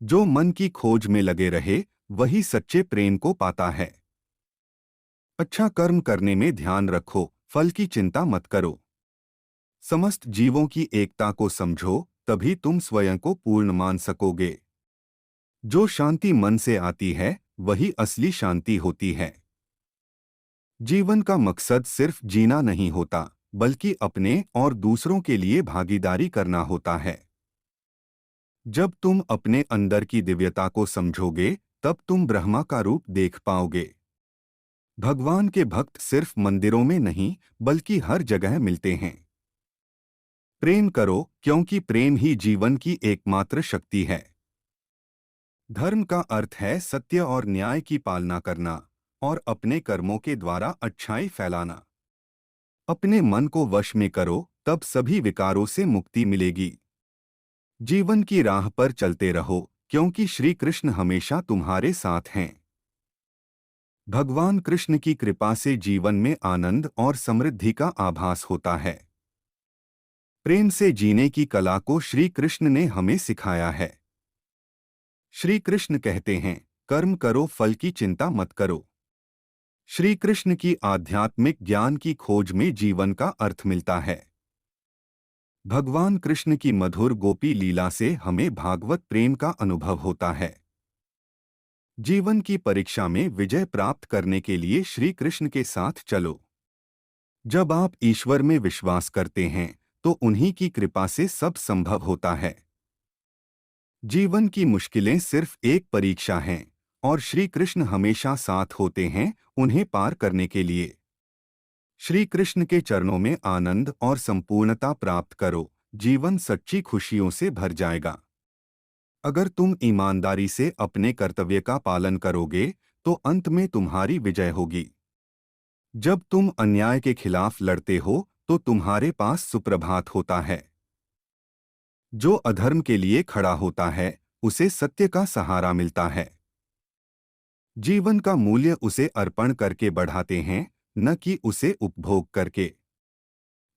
जो मन की खोज में लगे रहे वही सच्चे प्रेम को पाता है। अच्छा कर्म करने में ध्यान रखो, फल की चिंता मत करो। समस्त जीवों की एकता को समझो, तभी तुम स्वयं को पूर्ण मान सकोगे। जो शांति मन से आती है वही असली शांति होती है। जीवन का मकसद सिर्फ जीना नहीं होता, बल्कि अपने और दूसरों के लिए भागीदारी करना होता है। जब तुम अपने अंदर की दिव्यता को समझोगे, तब तुम ब्रह्मा का रूप देख पाओगे। भगवान के भक्त सिर्फ मंदिरों में नहीं, बल्कि हर जगह मिलते हैं। प्रेम करो, क्योंकि प्रेम ही जीवन की एकमात्र शक्ति है। धर्म का अर्थ है सत्य और न्याय की पालना करना, और अपने कर्मों के द्वारा अच्छाई फैलाना। अपने मन को वश में करो, तब सभी विकारों से मुक्ति मिलेगी। जीवन की राह पर चलते रहो, क्योंकि श्री कृष्ण हमेशा तुम्हारे साथ हैं। भगवान कृष्ण की कृपा से जीवन में आनंद और समृद्धि का आभास होता है। प्रेम से जीने की कला को श्री कृष्ण ने हमें सिखाया है। श्री कृष्ण कहते हैं, कर्म करो, फल की चिंता मत करो। श्री कृष्ण की आध्यात्मिक ज्ञान की खोज में जीवन का अर्थ मिलता है। भगवान कृष्ण की मधुर गोपी लीला से हमें भागवत प्रेम का अनुभव होता है। जीवन की परीक्षा में विजय प्राप्त करने के लिए श्री कृष्ण के साथ चलो। जब आप ईश्वर में विश्वास करते हैं, तो उन्हीं की कृपा से सब संभव होता है। जीवन की मुश्किलें सिर्फ एक परीक्षा हैं, और श्री कृष्ण हमेशा साथ होते हैं उन्हें पार करने के लिए। श्री कृष्ण के चरणों में आनंद और संपूर्णता प्राप्त करो, जीवन सच्ची खुशियों से भर जाएगा। अगर तुम ईमानदारी से अपने कर्तव्य का पालन करोगे, तो अंत में तुम्हारी विजय होगी। जब तुम अन्याय के खिलाफ लड़ते हो, तो तुम्हारे पास सुप्रभात होता है। जो अधर्म के लिए खड़ा होता है, उसे सत्य का सहारा मिलता है। जीवन का मूल्य उसे अर्पण करके बढ़ाते हैं, न कि उसे उपभोग करके।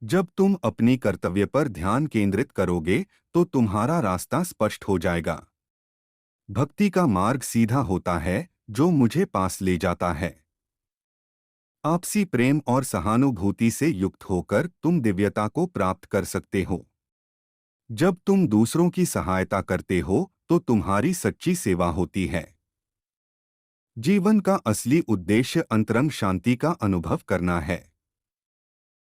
जब तुम अपनी कर्तव्य पर ध्यान केंद्रित करोगे, तो तुम्हारा रास्ता स्पष्ट हो जाएगा। भक्ति का मार्ग सीधा होता है, जो मुझे पास ले जाता है। आपसी प्रेम और सहानुभूति से युक्त होकर तुम दिव्यता को प्राप्त कर सकते हो। जब तुम दूसरों की सहायता करते हो, तो तुम्हारी सच्ची सेवा होती है। जीवन का असली उद्देश्य अंतरंग शांति का अनुभव करना है।